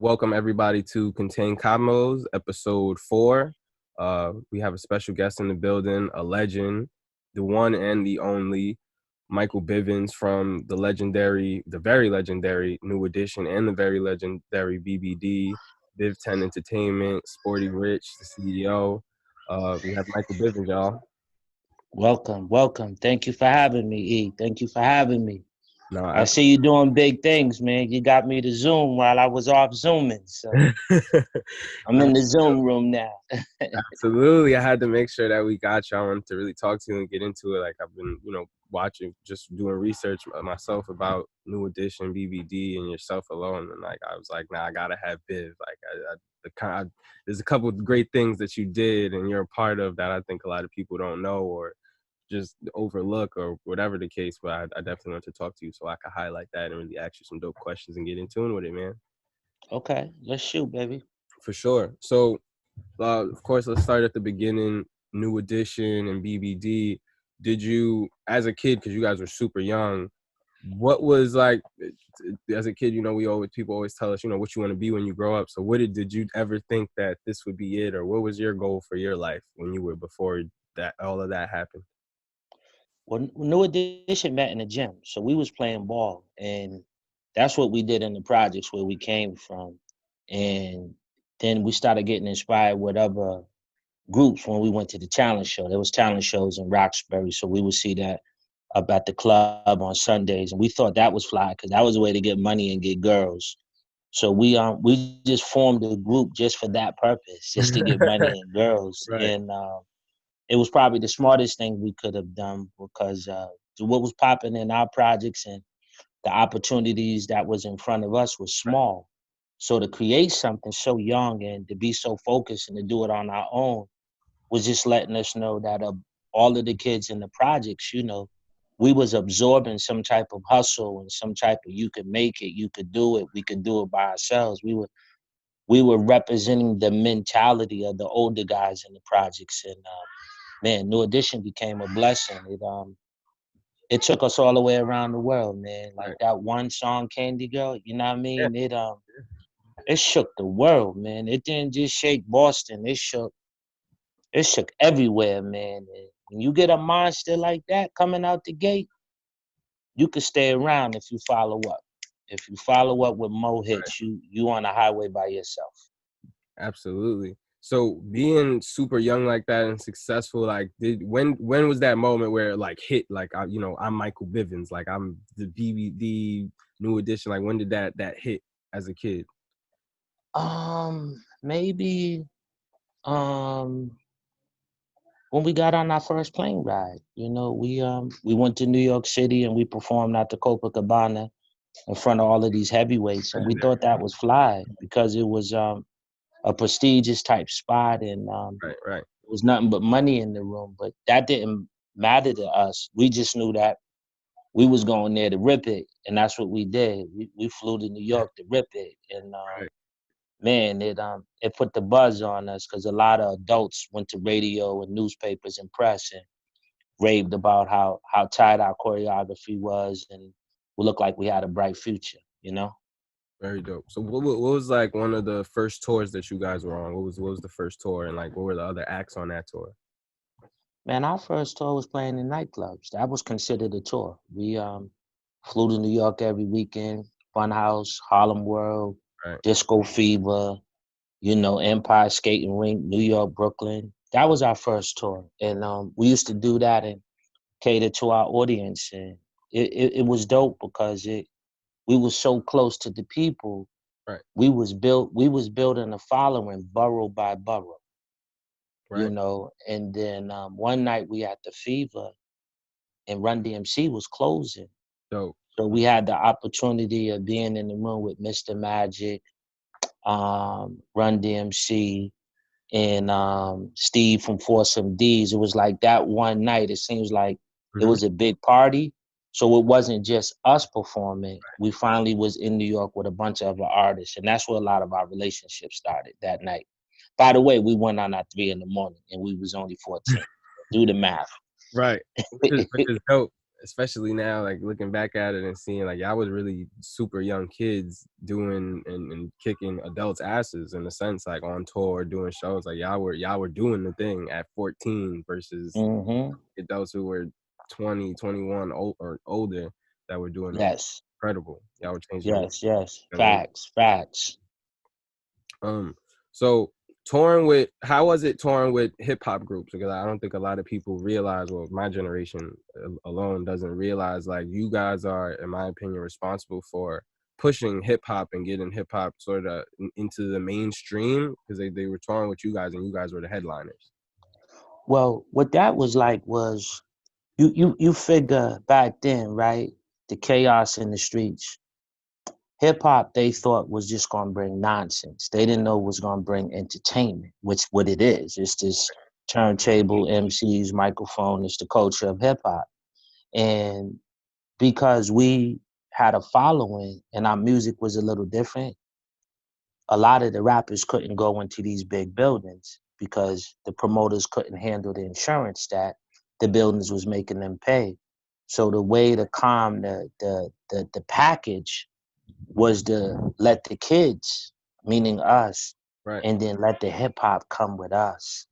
Welcome everybody to Contain Convos, episode 4. We have a special guest in the building, a legend, the one and the only Michael Bivins from the very legendary New Edition and the very legendary BBD, Biv 10 Entertainment, Sportyrich, the CEO. We have Michael Bivins, y'all. Welcome. Thank you for having me, E. Thank you for having me. No, I see you doing big things, man. You got me to Zoom while I was off Zooming. So I'm in the Zoom room now. Absolutely. I had to make sure that we got you. I wanted to really talk to you and get into it. Like I've been, watching, just doing research myself about New Edition, BBD, and yourself alone. And like, I was like, nah, I gotta have Biv. Like there's a couple of great things that you did and you're a part of that I think a lot of people don't know or just overlook or whatever the case. But I definitely want to talk to you so I can highlight that and really ask you some dope questions and get in tune with it, man. Okay, let's shoot, baby. For sure. So, of course, let's start at the beginning. New Edition and BBD. Did you, as a kid, because you guys were super young, what was like as a kid? People always tell us, what you want to be when you grow up. So, did you ever think that this would be it, or what was your goal for your life when you were before that all of that happened? Well, New Edition met in the gym, so we was playing ball, and that's what we did in the projects where we came from, and then we started getting inspired with other groups when we went to the talent show. There was talent shows in Roxbury, so we would see that up at the club on Sundays, and we thought that was fly because that was a way to get money and get girls. So we just formed a group just for that purpose, just to get money and girls. Right. And it was probably the smartest thing we could have done because what was popping in our projects and the opportunities that was in front of us was small. So to create something so young and to be so focused and to do it on our own was just letting us know that all of the kids in the projects, we was absorbing some type of hustle and some type of you could make it, you could do it, we could do it by ourselves. We were representing the mentality of the older guys in the projects, and man, New Edition became a blessing. It took us all the way around the world, man. Like that one song, Candy Girl, you know what I mean? Yeah. It shook the world, man. It didn't just shake Boston. It shook everywhere, man. And when you get a monster like that coming out the gate, you could stay around if you follow up. If you follow up with more hits, you on a highway by yourself. Absolutely. So being super young like that and successful, like when was that moment where it like hit, like I'm Michael Bivins, like I'm the BBD New Edition, like when did that hit as a kid? Maybe when we got on our first plane ride. We went to New York City and we performed at the Copacabana in front of all of these heavyweights, and we thought that was fly because it was a prestigious type spot, and Right. it was nothing but money in the room. But that didn't matter to us. We just knew that we was going there to rip it, and that's what we did. We flew to New York to rip it, and man, it put the buzz on us because a lot of adults went to radio and newspapers and press and raved about how tight our choreography was, and we looked like we had a bright future, Very dope. So what was like one of the first tours that you guys were on? What was the first tour, and like what were the other acts on that tour? Man, our first tour was playing in nightclubs. That was considered a tour. We flew to New York every weekend, Funhouse, Harlem World, Right. Disco Fever, Empire Skating Rink, New York, Brooklyn. That was our first tour. And we used to do that and cater to our audience. And it was dope because we were so close to the people. Right. We was building a following borough by borough. Right. And then one night we had the Fever and Run DMC was closing. Dope. So we had the opportunity of being in the room with Mr. Magic, Run DMC, and Steve from Foursome D's. It was like that one night, it seems like it was a big party. So it wasn't just us performing. We finally was in New York with a bunch of other artists. And that's where a lot of our relationships started that night. By the way, we went on at 3 a.m. and we was only 14. Do the math. Right. Which is dope. especially now, like looking back at it and seeing like y'all was really super young kids doing and kicking adults' asses in a sense, like on tour, doing shows. Like y'all were doing the thing at 14 versus Mm-hmm. adults who were 20, 21 or older that were doing it. Yes. Incredible. Y'all were changing the Yes. Yes. world. Facts. Facts. So how was it touring with hip hop groups? Because I don't think a lot of people realize, well, my generation alone doesn't realize, like, you guys are, in my opinion, responsible for pushing hip hop and getting hip hop sort of into the mainstream, because they were touring with you guys and you guys were the headliners. Well, what that was like was you figure back then, right? The chaos in the streets. Hip hop they thought was just gonna bring nonsense. They didn't know it was gonna bring entertainment, which what it is. It's this turntable, MCs, microphone, it's the culture of hip hop. And because we had a following and our music was a little different, a lot of the rappers couldn't go into these big buildings because the promoters couldn't handle the insurance that the buildings was making them pay. So the way to calm the package was to let the kids, meaning us, Right. and then let the hip hop come with us.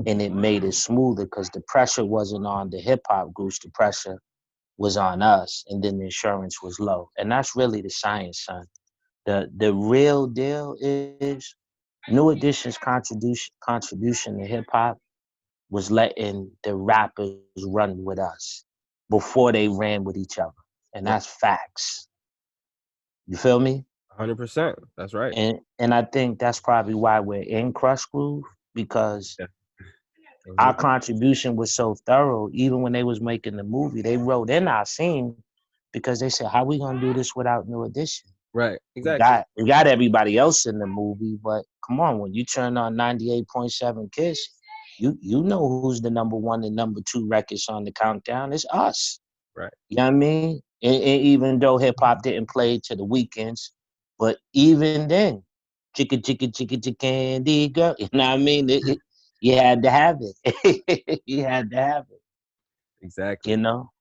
And it made it smoother because the pressure wasn't on the hip hop groups, the pressure was on us, and then the insurance was low. And that's really the science, son. The real deal is New Edition's contribution to hip hop was letting the rappers run with us before they ran with each other. And Right. that's facts. You feel me? 100%. That's right. And I think that's probably why we're in Crush Groove, because Yeah. our Mhm. contribution was so thorough. Even when they was making the movie, they wrote in our scene because they said, how we gonna do this without New Edition? Right. We Exactly. got we got everybody else in the movie, but come on, when you turn on 98.7 Kiss, you know who's the number one and number two records on the countdown. It's us. Right. You know what I mean? And even though hip hop didn't play to the weekends, but even then, chicka chicka chicka chicka candy girl, you know what I mean? You had to have it. You had to have it. Exactly. You know?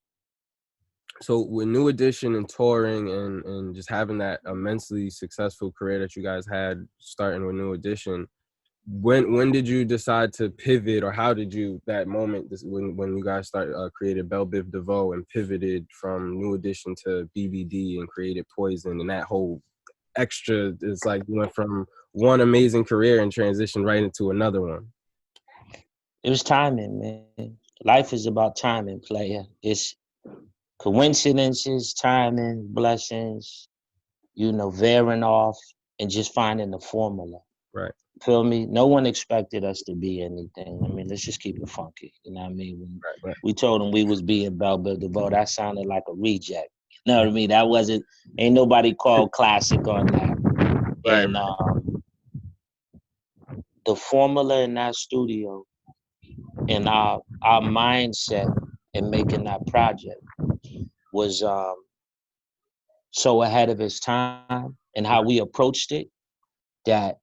So with New Edition and touring and just having that immensely successful career that you guys had starting with New Edition, when did you decide to pivot, or how did you that moment when you guys started created Belle Biv DeVoe and pivoted from New Edition to BBD and created Poison, and that whole extra, it's like you went from one amazing career and transitioned right into another one. It was timing, man. Life is about timing, player. It's coincidences, timing, blessings, veering off and just finding the formula. Right. Feel me? No one expected us to be anything. I mean, let's just keep it funky. You know what I mean? When Right. we told them we was being Belle Biv DeVoe, that sounded like a reject. You know what I mean? That wasn't, ain't nobody called classic on that. Right. And the formula in that studio and our mindset in making that project was so ahead of its time and how we approached it that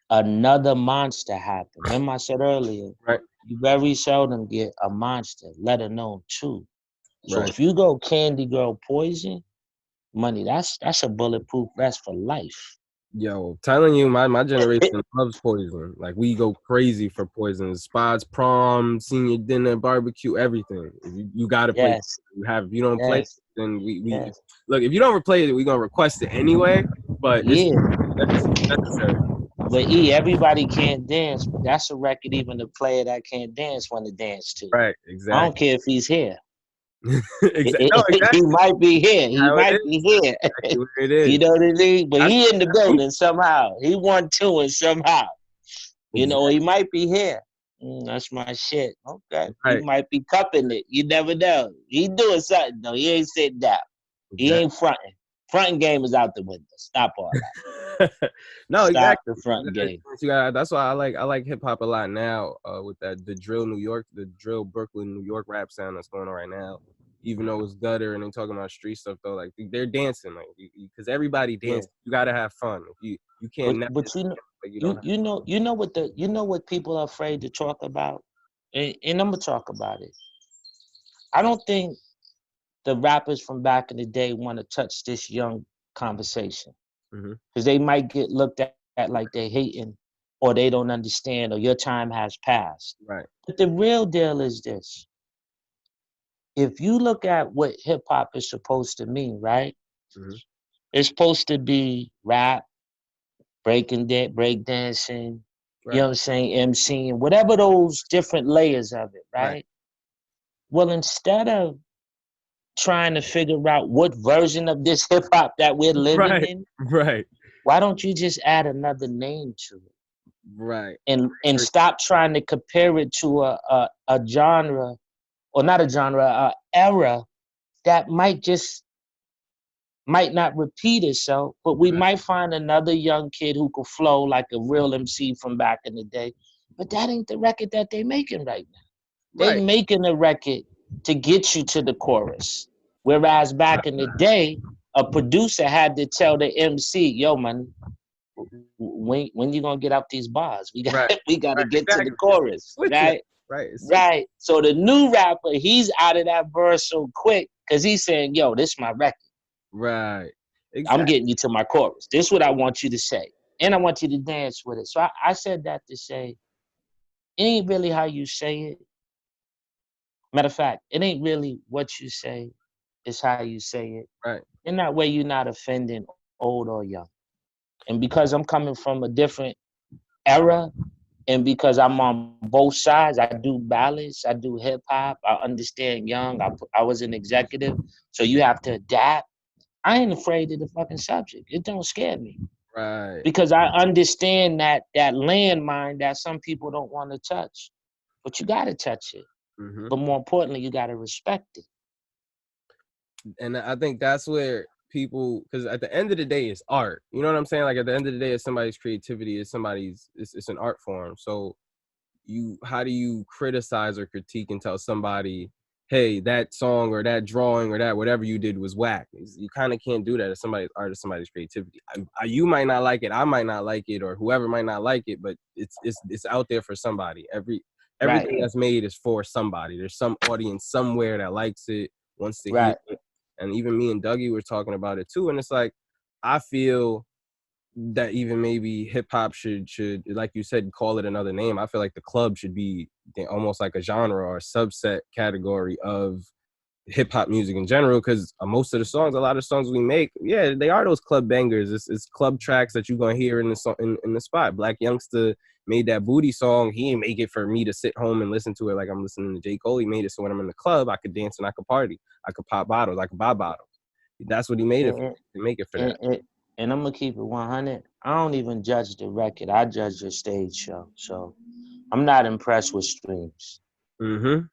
another monster happened. Remember I said earlier, Right. you very seldom get a monster, let alone two. So Right. if you go Candy Girl Poison, money, that's a bulletproof vest for life. Yo, telling you, my generation loves Poison. Like, we go crazy for Poison. Spots, prom, senior dinner, barbecue, everything. You gotta play. Yes, If you don't play it, yes, then we yes. look. If you don't replay it, we gonna request it anyway. But it's Yeah. necessary. But everybody can't dance, but that's a record even the player that can't dance want to dance to. Right. I don't Exactly. care if he's here. Exactly. No, He exactly might be here. He how it might is. be here. Exactly where it You is. know what I mean? But That's he in the me. building somehow. He won two and somehow. He Exactly. might be here. That's my shit. Okay. He Right. might be cupping it. You never know. He doing something though. He ain't sitting down. He Exactly. ain't fronting. Fronting game is out the window. Stop all that. No, Stop exactly. the fronting game. That's why I like hip hop a lot now. With the drill the drill Brooklyn, New York rap sound that's going on right now. Even though it's gutter and they talking about street stuff though, like they're dancing, like, because everybody Yeah. dances. You gotta have fun. If you can't never, But like, you don't have. you know what people are afraid to talk about? And I'm gonna talk about it. I don't think the rappers from back in the day want to touch this young conversation? Mm-hmm. Because they might get looked at like they're hating, or they don't understand, or your time has passed. Right. But the real deal is this. If you look at what hip hop is supposed to mean, right? Mm-hmm. It's supposed to be rap, break dancing, you know Right. what I'm saying, MCing, whatever those different layers of it, Right. right? Well, instead of trying to figure out what version of this hip hop that we're living Right. in, Right. why don't you just add another name to it? Right. And stop trying to compare it to a genre, or not a genre, a era that might not repeat itself, but we might find another young kid who could flow like a real MC from back in the day. But that ain't the record that they making right now. They Right. making a record to get you to the chorus. Whereas back in the day, a producer had to tell the MC, yo, man, when you gonna get out these bars? We got Right. we gotta Right. get to the Exactly. chorus, Switch it. right? Right. It's switch. Right. So the new rapper, he's out of that verse so quick because he's saying, yo, this is my record. Right. I'm Exactly. getting you to my chorus. This is what I want you to say. And I want you to dance with it. So I said that to say, it ain't really how you say it. Matter of fact, it ain't really what you say, it's how you say it. Right. In that way, you're not offending old or young. And because I'm coming from a different era, and because I'm on both sides, I do ballads, I do hip hop, I understand young, I was an executive, so you have to adapt. I ain't afraid of the fucking subject. It don't scare me. Right. Because I understand that landmine that some people don't want to touch, but you got to touch it. Mm-hmm. But more importantly, you got to respect it. And I think that's where people, because at the end of the day, it's art. You know what I'm saying? Like at the end of the day, it's somebody's creativity. It's an art form. So how do you criticize or critique and tell somebody, hey, that song or that drawing or that whatever you did was whack? You kind of can't do that. It's somebody's art, it's somebody's creativity. You might not like it, I might not like it, or whoever might not like it, but it's out there for somebody. Everything Right. that's made is for somebody. There's some audience somewhere that likes it, wants to hear Right. it. And even me and Dougie were talking about it too. And it's like, I feel that even maybe hip hop should, like you said, call it another name. I feel like the club should be almost like a genre or a subset category of hip hop music in general, because most of the songs, a lot of songs we make, yeah, they are those club bangers. It's club tracks that you're gonna hear in the song, in the spot. Black Youngster made that Booty song. He didn't make it for me to sit home and listen to it like I'm listening to J. Cole. He made it so when I'm in the club, I could dance and I could party. I could pop bottles. I could buy bottles. That's what he made it for. And, To make it for that. and I'm going to keep it 100. I don't even judge the record. I judge the stage show. So I'm not impressed with streams. Mm-hmm.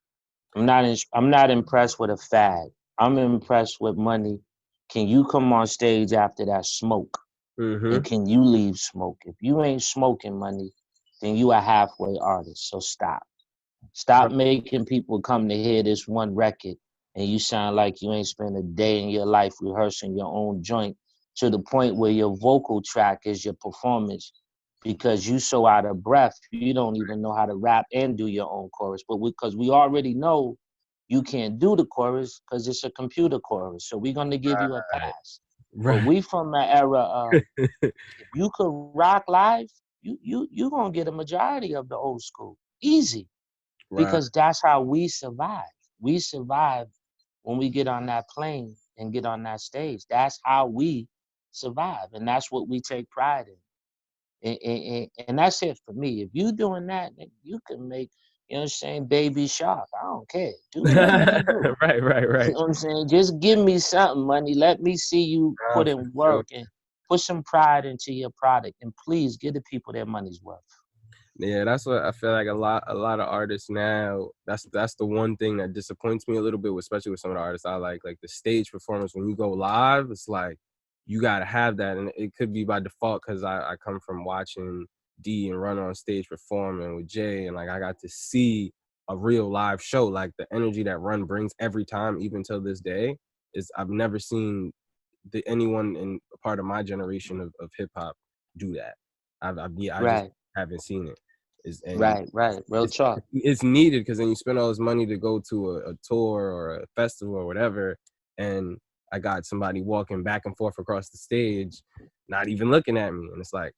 I'm not impressed with a fad. I'm impressed with money. Can you come on stage after that smoke? Mm-hmm. And can you leave smoke? If you ain't smoking money, then you a halfway artist. So stop. Stop making people come to hear this one record and you sound like you ain't spent a day in your life rehearsing your own joint, to the point where your vocal track is your performance, because you so out of breath, you don't even know how to rap and do your own chorus. But because we already know you can't do the chorus because it's a computer chorus. So we're going to give you a pass. But Right. we from the era of, if you could rock live, you gonna get a majority of the old school. Easy. Right. Because that's how we survive. We survive when we get on that plane and get on that stage. That's how we survive. And that's what we take pride in. And that's it for me. If you doing that, then you can make, you know what I'm saying, Baby Shark. I don't care. Do whatever you do. Right. You Right. know what I'm saying? Just give me something, money. Let me see you For put in sure. work and put some pride into your product. And please give the people their money's worth. Yeah, that's what I feel like. A lot of artists now, that's the one thing that disappoints me a little bit, especially with some of the artists I like the stage performance. When you go live, it's like you gotta have that, and it could be by default because I come from watching D and Run on stage performing with Jay, and like I got to see a real live show. Like the energy that Run brings every time, even till this day, is I've never seen anyone in a part of my generation of hip hop do that. I just Right, haven't seen it. And right. Real talk. it's needed, because then you spend all this money to go to a tour or a festival or whatever, and I got somebody walking back and forth across the stage, not even looking at me, and it's like,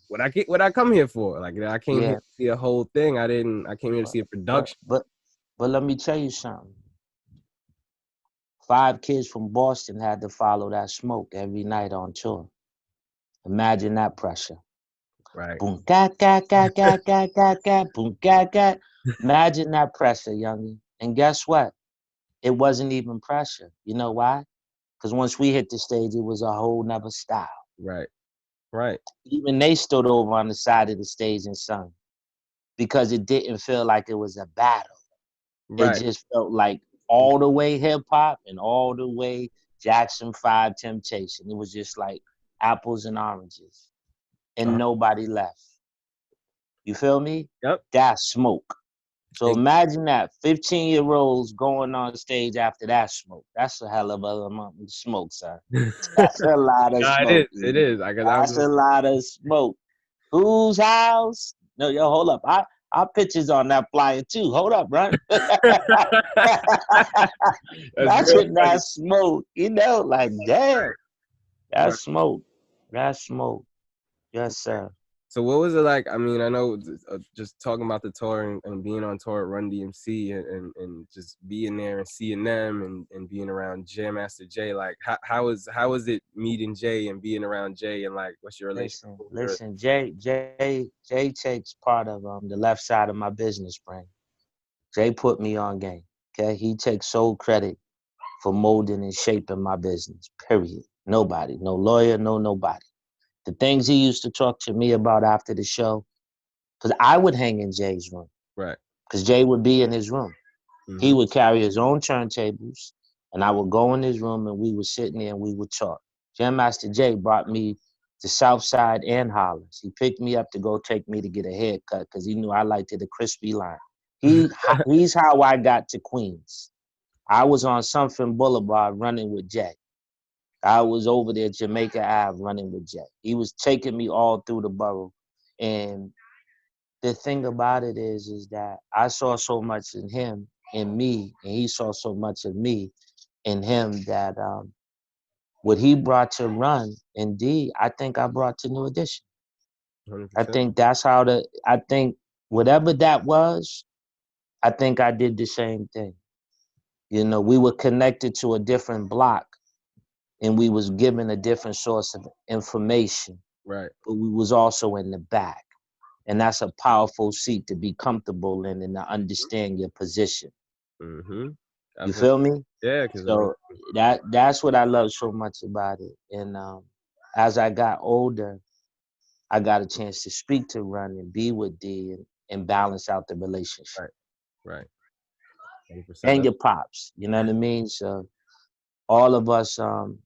what I come here for? Like, I came here Yeah. to see a whole thing. I came here to But see a production. but let me tell you something. 5 kids from Boston had to follow that smoke every night on tour. Imagine that pressure. Right. Boom, ga, ga, ga, ga, ga, ga, ga, boom, ga, ga. Imagine that pressure, youngin'. And guess what? It wasn't even pressure. You know why? Because once we hit the stage, it was a whole nother style. Right. Right. Even they stood over on the side of the stage and sung because it didn't feel like it was a battle. It Right. just felt like all the way hip hop and all the way Jackson 5 Temptation. It was just like apples and oranges, and nobody left. You feel me? Yep. That's smoke. So imagine that 15-year-olds going on stage after that smoke. That's a hell of a amount of smoke, son. That's a lot of Nah, smoke. it is. I guess That's a lot of smoke. Whose house? No, yo, hold up. Our pictures on that flyer too. Hold up, bro. That's real Imagine funny. that smoke. You know, like damn, Right. that's smoke. That's smoke. Yes, sir. So what was it like? I mean, I know just talking about the tour and being on tour at Run DMC and just being there and seeing them and being around Jam Master Jay. Like, how was it meeting Jay and being around Jay, and like, what's your relationship? Listen. Jay takes part of the left side of my business brain. Jay put me on game. Okay, he takes sole credit for molding and shaping my business. Period. Nobody, no lawyer, no nobody. The things he used to talk to me about after the show, because I would hang in Jay's room, Right. because Jay would be in his room. He Mm-hmm. would carry his own turntables, and I would go in his room, and we would sit in there and we would talk. Jam Master Jay brought me to Southside and Hollis. He picked me up to go take me to get a haircut because he knew I liked it a crispy line. He's how I got to Queens. I was on Something Boulevard running with Jay. I was over there Jamaica Ave running with Jay. He was taking me all through the borough. And the thing about it is that I saw so much in him, in me, and he saw so much of me in him that what he brought to Run, indeed, I think I brought to New Edition. 100%. I think that's how I think whatever that was, I think I did the same thing. You know, we were connected to a different block and we was given a different source of information, Right. but we was also in the back. And that's a powerful seat to be comfortable in and to understand your position. Mm-hmm. You feel me? Yeah, because I mean, So that's what I love so much about it. And as I got older, I got a chance to speak to Run and be with D and balance out the relationship. right, right, 100%. And your pops, you know what I mean? So all of us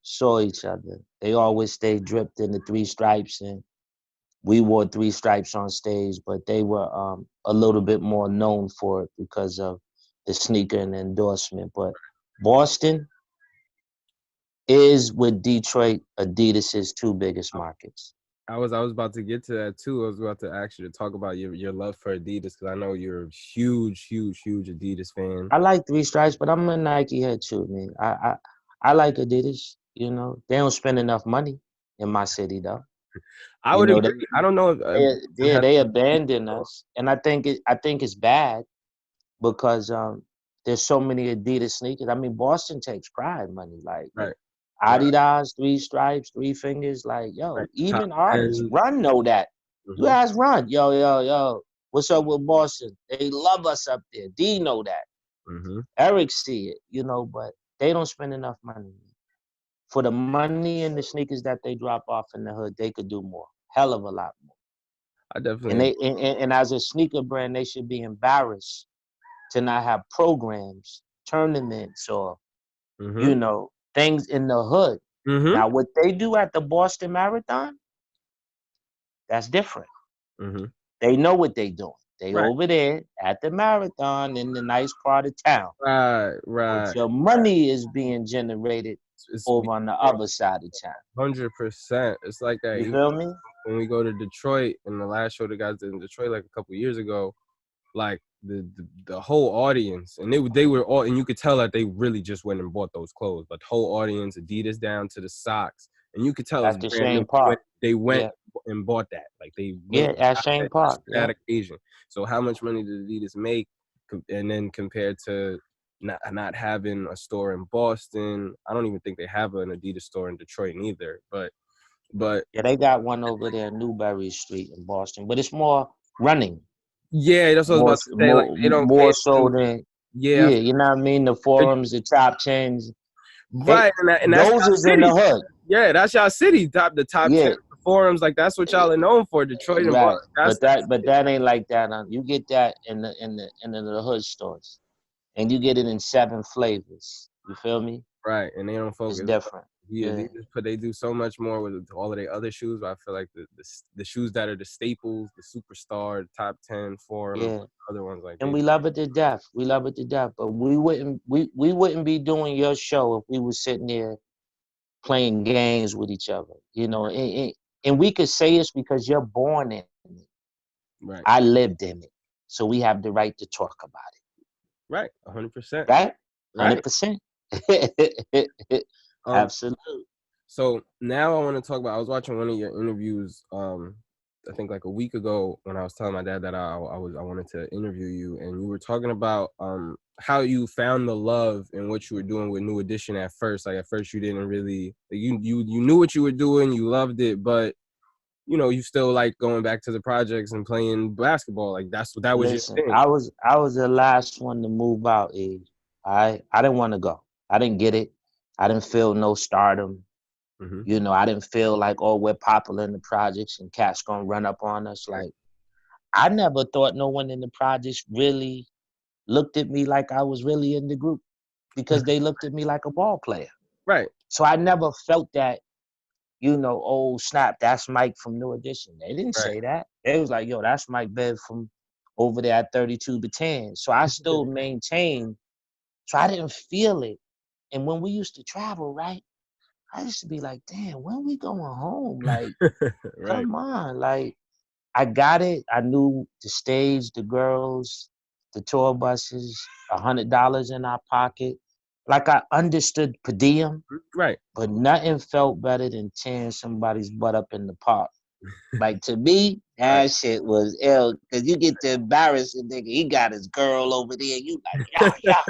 saw each other. They always stayed dripped in the 3 stripes, and we wore 3 stripes on stage, but they were a little bit more known for it because of the sneaker and the endorsement. But Boston is with Detroit Adidas's 2 biggest markets. I was about to get to that too. I was about to ask you to talk about your love for Adidas, because I know you're a huge Adidas fan. I like 3 stripes, but I'm a Nike head too, man. I like Adidas. You know, they don't spend enough money in my city though. I You would know, agree. I don't know if they abandon us, and I think it's bad because there's so many Adidas sneakers. I mean, Boston takes pride money, like right, right, Adidas, 3 stripes, 3 fingers, like yo, right. Top even artists, 10. Run know that. You Mm-hmm. ask Run, yo, what's up with Boston? They love us up there. D know that. Mm-hmm. Eric see it, you know, but they don't spend enough money. For the money and the sneakers that they drop off in the hood, they could do more, hell of a lot more. I definitely And agree. and as a sneaker brand, they should be embarrassed to not have programs, tournaments, or Mm-hmm. things in the hood. Mm-hmm. Now, what they do at the Boston Marathon, that's different. Mm-hmm. They know what they doing. They Right, over there at the marathon in the nice part of town. right, But right. your money is being generated It's over on the other side of town. 100%. It's like that. You Even feel me? when we go to Detroit, and the last show that guys did in Detroit like a couple years ago, like the whole audience, and they were all, and you could tell that they really just went and bought those clothes. But the whole audience, Adidas down to the socks, and you could tell it was At the brand new. same park. They went Yeah. and bought that. Like they went Yeah, at got same that just park. for that Yeah. occasion. So how much money did Adidas make? And then compared to not having a store in Boston, I don't even think they have an Adidas store in Detroit neither. But Yeah, they got one over there in Newbury Street in Boston, but it's more running, yeah, that's what I was about to say. Like they don't more cater so to, than, yeah, yeah, you know what I mean? The forums, the top tens, they right, and that's those y'all is in the city. hood. Yeah, that's y'all city. The top 10 Yeah, forums, like that's what y'all are known for. Detroit and right. Boston. That's But that ain't like that. You get that in the hood stores, and you get it in 7 flavors. You feel me? right, and they don't It's focus. different. Yeah, Yeah, they do so much more with all of their other shoes. But I feel like the shoes that are the staples, the superstar, the top 10 forum, yeah. other ones like And they. we love it to death. We love it to death. But we wouldn't be doing your show if we were sitting there playing games with each other. You know, and we could say it's because you're born in it. Right, I lived in it. So we have the right to talk about right, 100%, it. Right? right. 100%. Um, Absolutely. So now I want to talk about. I was watching one of your interviews. I think like a week ago when I was telling my dad that I wanted to interview you, and you were talking about how you found the love in what you were doing with New Edition at first. Like at first you didn't really you knew what you were doing, you loved it, but you know you still like going back to the projects and playing basketball. Like that was your Listen, thing. I was the last one to move out, Eve. I didn't want to go. I didn't get it. I didn't feel no stardom. Mm-hmm. You know, I didn't feel like, oh, we're popular in the projects and cats gonna run up on us. Right. Like, I never thought no one in the projects really looked at me like I was really in the group because they looked at me like a ball player. Right. So I never felt that, you know, oh snap, that's Mike from New Edition. They didn't Right. say that. They was like, yo, that's Mike Biv from over there at 32 to 10. So I still maintained. So I didn't feel it. And when we used to travel, right? I used to be like, damn, when we going home? Like, Right. come on. Like, I got it. I knew the stage, the girls, the tour buses, $100 in our pocket. Like I understood per diem, Right. but nothing felt better than tearing somebody's butt up in the park. Like to me, Right. that shit was ill because you get to embarrass a nigga. He got his girl over there. You like, yeah.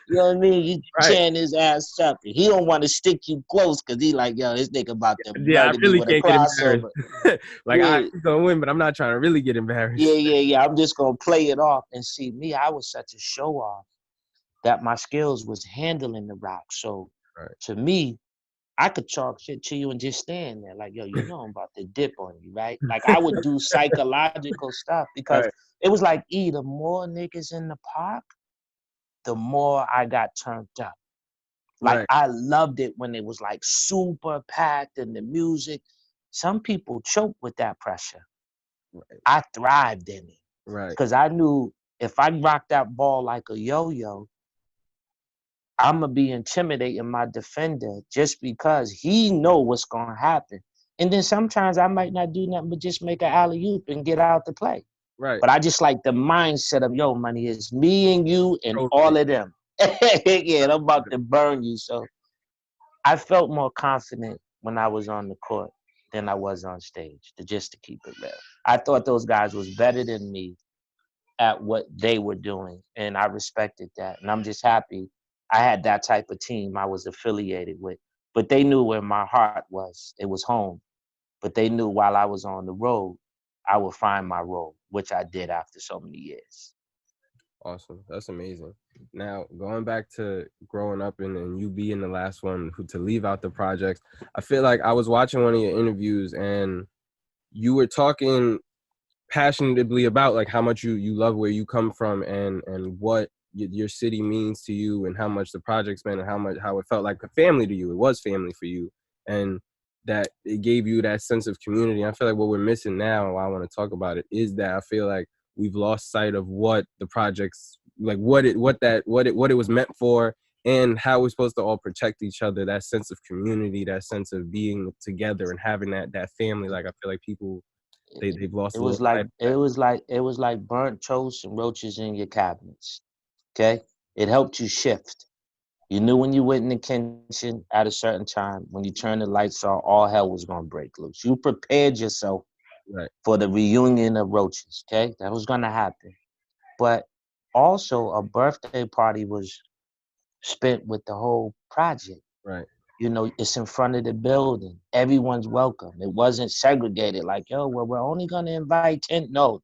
You know what I mean? You Right. tearing his ass up. He don't want to stick you close because he like, yo, this nigga about to Yeah, I murder me really with a can't get embarrassed. crossover. Like Yeah, he's gonna win, but I'm not trying to really get embarrassed. yeah. I'm just gonna play it off and see me. I was such a show off that my skills was handling the rock. So Right. to me, I could talk shit to you and just stand there like, yo, you know I'm about to dip on you, right? Like I would do psychological stuff because Right. it was like, the more niggas in the park, the more I got turned up. Like Right. I loved it when it was like super packed and the music. Some people choke with that pressure. Right. I thrived in it Right. because I knew if I rocked that ball like a yo-yo, I'm gonna be intimidating my defender just because he know what's gonna happen. And then sometimes I might not do nothing but just make an alley oop and get out the play. Right. But I just like the mindset of yo, money is me and you and Totally. all of them. Yeah, I'm about to burn you. So I felt more confident when I was on the court than I was on stage. Just to keep it real, I thought those guys was better than me at what they were doing, and I respected that. And I'm just happy I had that type of team I was affiliated with. But they knew where my heart was. It was home. But they knew while I was on the road, I would find my role, which I did after so many years. Awesome. That's amazing. Now, going back to growing up and you being the last one to leave out the projects, I feel like I was watching one of your interviews and you were talking passionately about like how much you love where you come from and what your city means to you and how much the projects meant and how it felt like a family to you. It was family for you, and that it gave you that sense of community. I feel like what we're missing now, and why I want to talk about it, is that I feel like we've lost sight of what the projects, like what it was meant for, and how we're supposed to all protect each other. That sense of community, that sense of being together and having that family. Like I feel like people they've lost It a little was like life. burnt toast and roaches in your cabinets. Okay, it helped you shift. You knew when you went in the kitchen at a certain time, when you turned the lights on, all hell was gonna break loose. You prepared yourself Right, for the reunion of roaches. Okay, that was gonna happen. But also, a birthday party was spent with the whole project. right, You know, it's in front of the building. Everyone's welcome. It wasn't segregated like, yo, well, we're only gonna invite 10. No,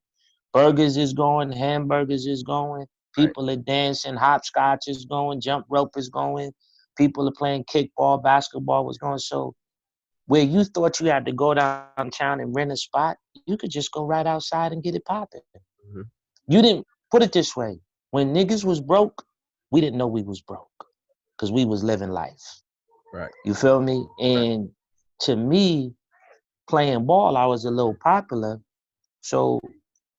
burgers is going, hamburgers is going, right, people are dancing, hopscotch is going, jump rope is going, people are playing kickball, basketball was going. So where you thought you had to go downtown and rent a spot, you could just go right outside and get it popping. hmm You didn't put it this way. When niggas was broke, we didn't know we was broke because we was living life. right, You feel me? right, And to me, playing ball, I was a little popular. So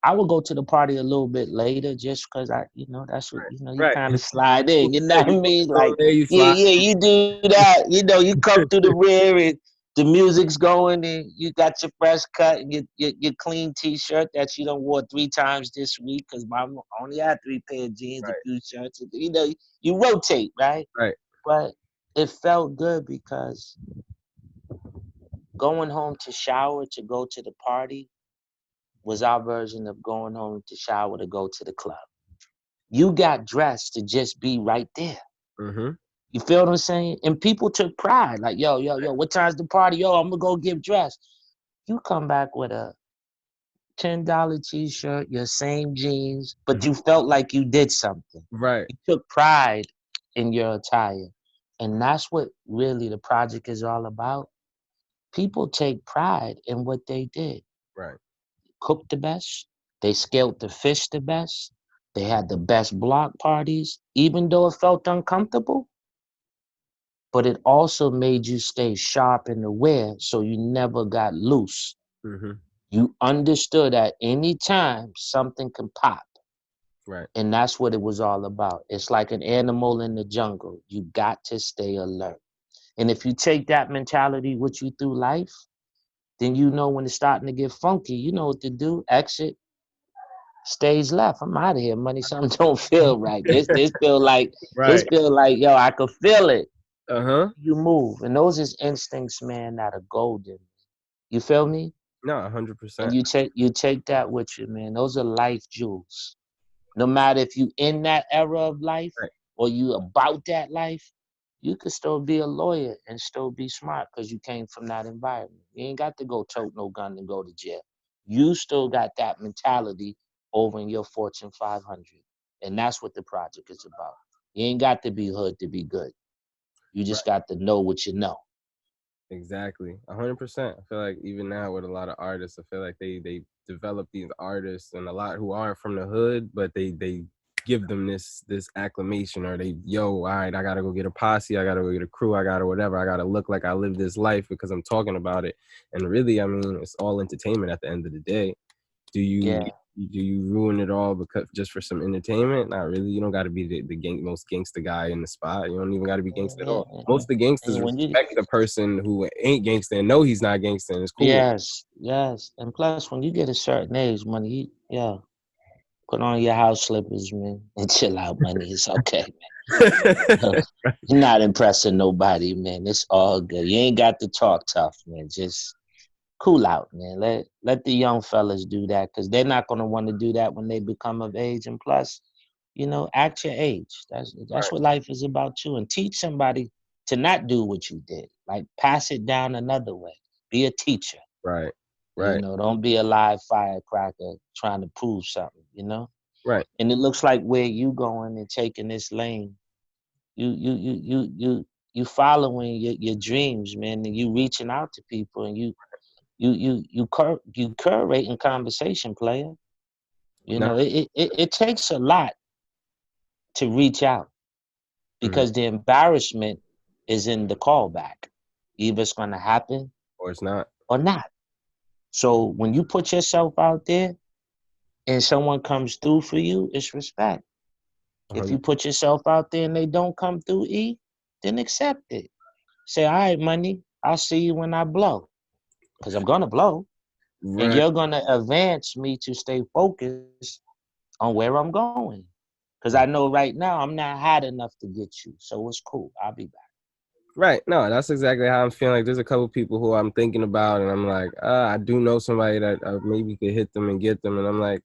I would go to the party a little bit later just because that's what, you right. kind of slide in, you know Yeah, what I you mean? go Like, there, you yeah, slide. yeah, you do that. You come through the rear and the music's going and you got your fresh cut and your clean t-shirt that you done wore 3 times this week because mom only had 3 pair of jeans, a Right, few shirts. You rotate, right? right. But it felt good because going home to shower to go to the party was our version of going home to shower to go to the club. You got dressed to just be right there. Mm-hmm. You feel what I'm saying? And people took pride. Like, yo, what time's the party? Yo, I'm gonna go get dressed. You come back with a $10 t-shirt, your same jeans, but Hmm. you felt like you did something. Right, You took pride in your attire. And that's what really the project is all about. People take pride in what they did. right. Cooked the best. They scaled the fish the best. They had the best block parties, even though it felt uncomfortable. But it also made you stay sharp and aware so you never got loose. Mm-hmm. You understood at any time something can pop. Right, And that's what it was all about. It's like an animal in the jungle. You got to stay alert. And if you take that mentality with you through life, then you know when it's starting to get funky, you know what to do. Exit, stage left. I'm out of here, money. Something don't feel right. This right. feel like, yo, I could feel it. Uh-huh. You move. And those is instincts, man, that are golden. You feel me? No, And 100%. you take that with you, man. Those are life jewels. No matter if you in that era of life Right, or you about that life, you could still be a lawyer and still be smart because you came from that environment. You ain't got to go tote no gun and go to jail. You still got that mentality over in your Fortune 500. And that's what the project is about. You ain't got to be hood to be good. You right. just got to know what you know. Exactly. 100%. I feel like even now with a lot of artists, I feel like they develop these artists and a lot who aren't from the hood, but they give them this acclamation or they, yo, all right, I gotta go get a posse, I gotta go get a crew, I gotta whatever, I gotta look like I live this life because I'm talking about it. And really, I mean, it's all entertainment at the end of the day. Do you Yeah. ruin it all because just for some entertainment? Not really. You don't got to be the most gangster guy in the spot. You don't even got to be gangster at Yeah. all. Most of the gangsters And when you respect the person who ain't gangster and know he's not gangster and it's cool. yes. And plus when you get a certain age, money, yeah, put on your house slippers, man, and chill out, money. It's okay. You're not impressing nobody, man. It's all good. You ain't got to talk tough, man. Just cool out, man. Let the young fellas do that because they're not gonna want to do that when they become of age. And plus, act your age. That's Right, what life is about too. And teach somebody to not do what you did. Like pass it down another way. Be a teacher. right, right, Don't be a live firecracker trying to prove something. right. And it looks like where you going and taking this lane you following your dreams, man, and you reaching out to people, and you curating conversation, player. No, It takes a lot to reach out mhm. because the embarrassment is in the callback. Either it's gonna happen Or it's not. or not. So when you put yourself out there and someone comes through for you, it's respect. If 100. you put yourself out there and they don't come through, then accept it. Say, all right, money, I'll see you when I blow. Because I'm gonna blow. And Right. you're gonna advance me to stay focused on where I'm going. Because I know right now I'm not hot enough to get you. So it's cool. I'll be back. Right. No, that's exactly how I'm feeling. Like, there's a couple people who I'm thinking about, and I'm like, I do know somebody that maybe could hit them and get them, and I'm like,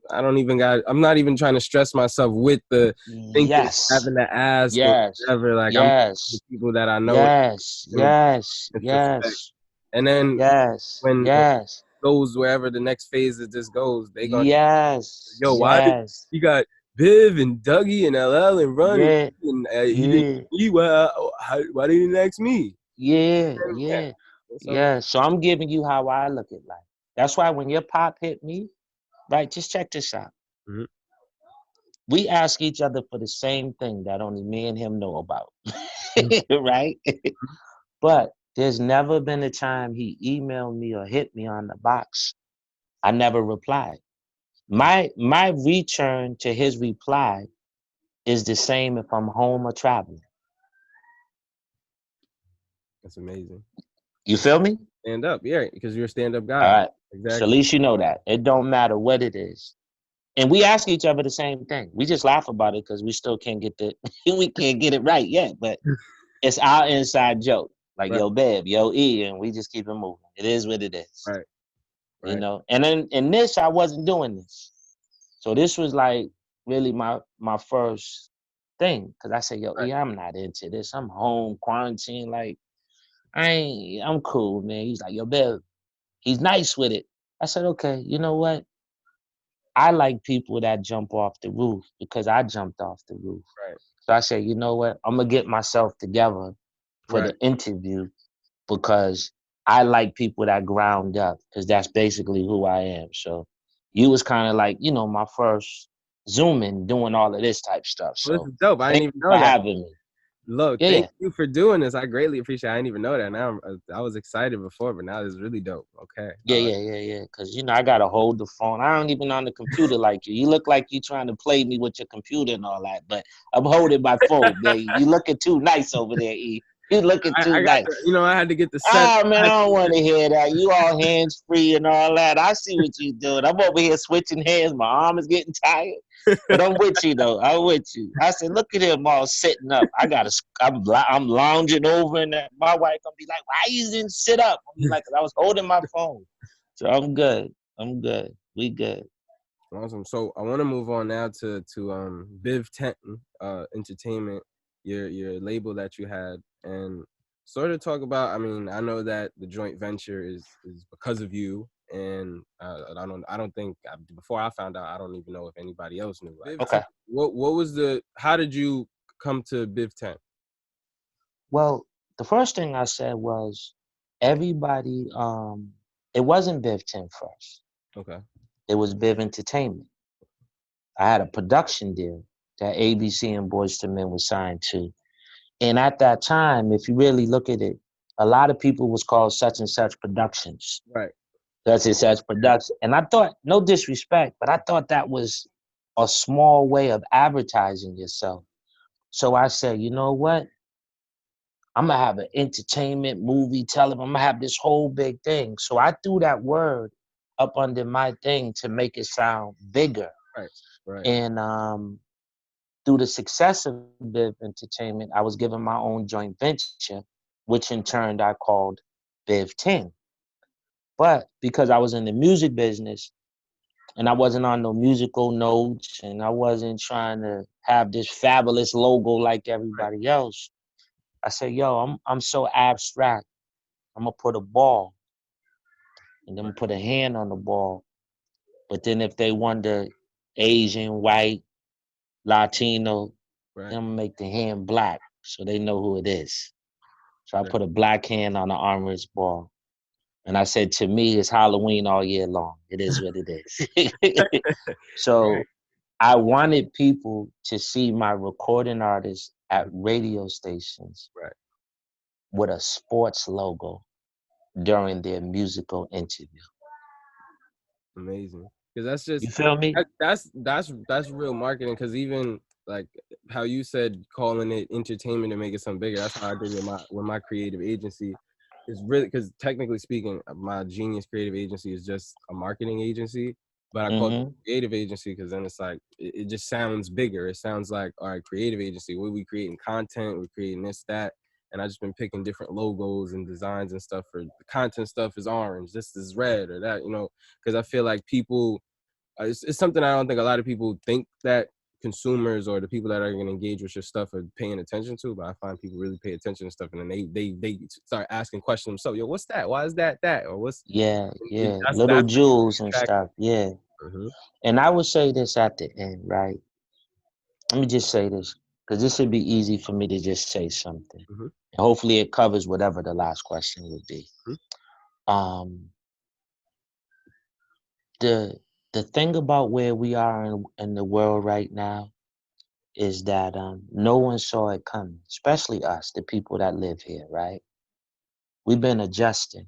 I don't even got. I'm not even trying to stress myself with the thinking, Yes. having to ask or Yes. whatever. Like, I'm the Yes. people that I know Yes. and Yes. respect. Yes. And then Yes. when it Yes. goes wherever the next phase of this goes, they gonna, Yes. yo, why did Yes. you got Biv and Dougie and LL and Run Yeah. and he didn't Yeah. me? Why didn't he ask me? Yeah. Yeah. Yeah. So Yeah. So I'm giving you how I look at life. That's why when your pop hit me, right, just check this out. mhm. We ask each other for the same thing that only me and him know about. Mhm. Right? But there's never been a time he emailed me or hit me on the box. I never replied. My return to his reply is the same if I'm home or traveling. That's amazing. You feel me? Stand up, yeah, because you're a stand-up All guy. right. So at Exactly. least you know that. It don't matter what it is. And we ask each other the same thing. We just laugh about it because we still can't get the we can't get it right yet. But it's our inside joke. Like, Right, yo, babe, yo, E, and we just keep it moving. It is what it is. right, You right, know? And then in this, I wasn't doing this. So this was like really my first thing. Cause I said, yo, right. E, I'm not into this. I'm home, quarantine. Like, I'm cool, man. He's like, yo, babe, he's nice with it. I said, okay, you know what? I like people that jump off the roof because I jumped off the roof. Right, So I said, you know what? I'm gonna get myself together for right. the interview because I like people that ground up because that's basically who I am. So you was kind of like, my first Zoom in doing all of this type stuff. Well, this So is dope. I thank didn't even you for know that. having me. Look, Yeah, thank yeah. you for doing this. I greatly appreciate it. I didn't even know that. Now I was excited before, but now this is really dope. Okay. Yeah, yeah, yeah, yeah. Cause I gotta hold the phone. I don't even on the computer like you. You look like you trying to play me with your computer and all that, but I'm holding my phone, man. You looking too nice over there, E. You looking too I got nice. the, I had to get the set. Ah, man, I don't want to hear that. You all hands free and all that. I see what you doing. I'm over here switching hands. My arm is getting tired, but I'm with you though. I'm with you. I said, look at him all sitting up. I'm lounging over, and my wife gonna be like, why you didn't sit up? I'm like, 'cause I was holding my phone. So I'm good. I'm good. We good. Awesome. So I want to move on now to Biv Tenton Entertainment, your label that you had, and sort of talk about. I mean, I know that the joint venture is because of you, and I don't think before I found out, I don't even know if anybody else knew. Like, Biv Okay. Tenton, what was how did you come to Biv Tenton? Well, the first thing I said was everybody. It wasn't Biv 10 first. Okay. It was Biv Entertainment. I had a production deal that ABC and Boyz II Men was signed to. And at that time, if you really look at it, a lot of people was called such and such productions, Right. such and such production. And I thought, no disrespect, but I thought that was a small way of advertising yourself. So I said, you know what? I'm gonna have an entertainment movie, television. I'm gonna have this whole big thing. So I threw that word up under my thing to make it sound bigger. Right. Right. And through the success of Biv Entertainment, I was given my own joint venture, which in turn I called Biv 10. But because I was in the music business and I wasn't on no musical notes and I wasn't trying to have this fabulous logo like Right. everybody else, I said, yo, I'm so abstract. I'm gonna put a ball and then Right. put a hand on the ball. But then if they wonder Asian, white, Latino, Right. then I'm gonna make the hand black so they know who it is. So I Right. put a black hand on the armorer's ball. And I said, to me, it's Halloween all year long. It is what it is. Right. So I wanted people to see my recording artists at radio stations Right. with a sports logo during their musical interview. Amazing, because that's just You feel me? that's real marketing. Because even like how you said calling it entertainment and make it something bigger, that's how I did with my creative agency. it's really, because technically speaking, my Genius creative agency is just a marketing agency, but I call it Mm-hmm. creative agency because then it's like it just sounds bigger. It sounds like, all right, creative agency. We creating content, we're creating this, that, and I just been picking different logos and designs and stuff. For the content stuff is orange, this is red or that, because I feel like people. It's something I don't think a lot of people think that consumers or the people that are going to engage with your stuff are paying attention to, but I find people really pay attention to stuff, and then they start asking questions themselves. Yo, what's that? Why is that? Or what's Yeah, little that's jewels and exactly. stuff. Yeah. Mm-hmm, And I would say this at the end, right? Let me just say this, because this would be easy for me to just say something. mm-hmm, And hopefully it covers whatever the last question would be. Um, the the thing about where we are in the world right now is that no one saw it coming, especially us, the people that live here, right? We've been adjusting.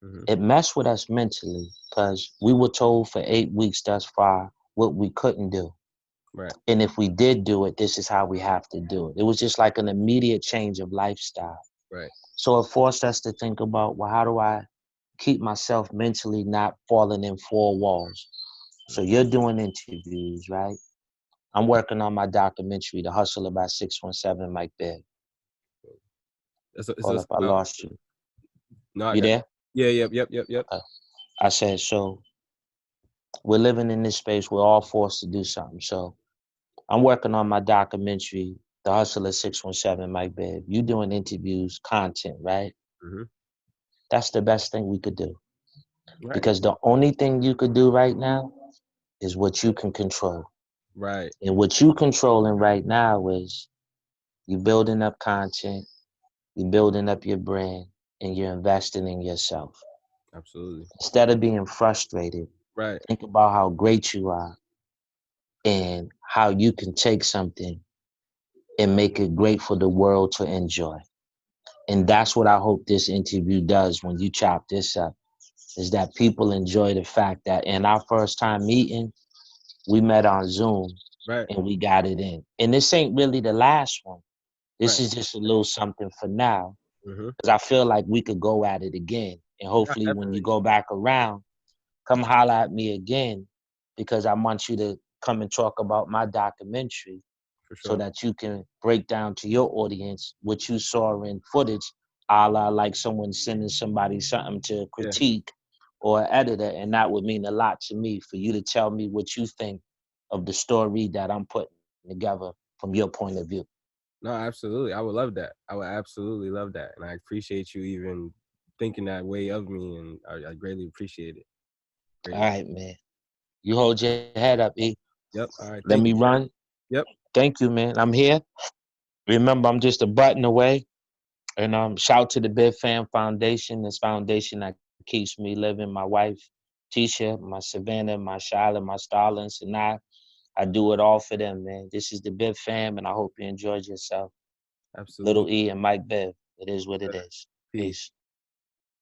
mm-hmm, It messed with us mentally because we were told for 8 weeks thus far what we couldn't do. right, And if we did do it, this is how we have to do it. It was just like an immediate change of lifestyle. right, So it forced us to think about, well, how do I keep myself mentally not falling in four walls? So you're doing interviews, right? I'm working on my documentary, The Hustler by 617 Mike Biv. it's Hold just up, I about, lost you. no, I You got, there? yeah, yep, Okay. I said, so we're living in this space. We're all forced to do something. So I'm working on my documentary, The Hustler 617 Mike Biv. You doing interviews, content, right? mm-hmm, That's the best thing we could do. right, Because the only thing you could do right now is what you can control. right, And what you controlling right now is you building up content, you building up your brand, and you're investing in yourself. absolutely, Instead of being frustrated, right, think about how great you are and how you can take something and make it great for the world to enjoy. And that's what I hope this interview does when you chop this up, is that people enjoy the fact that in our first time meeting, we met on Zoom right, and we got it in. And this ain't really the last one. This right, is just a little something for now, mm-hmm, because I feel like we could go at it again. And yeah, hopefully when you definitely, go back around, come holler at me again, because I want you to come and talk about my documentary for so sure, that you can break down to your audience what you saw in footage, a la like someone sending somebody something to yeah. critique or editor. And that would mean a lot to me for you to tell me what you think of the story that I'm putting together from your point of view. No, absolutely. I would love that. I would absolutely love that. And I appreciate you even thinking that way of me. And I greatly appreciate it. All Greatly. right, man. You hold your head up, E. Yep. All right. Let Thank me you, man. run. Yep. Thank you, man. I'm here. Remember, I'm just a button away. And shout to the Biv Fam Foundation, this foundation that keeps me living. My wife, Tisha, my Savannah, my Charlotte, my Starlings, and I do it all for them, man. This is the Biv Fam, and I hope you enjoyed yourself. Absolutely. Little E and Mike Biv. It is what it Better. is. Peace. Peace.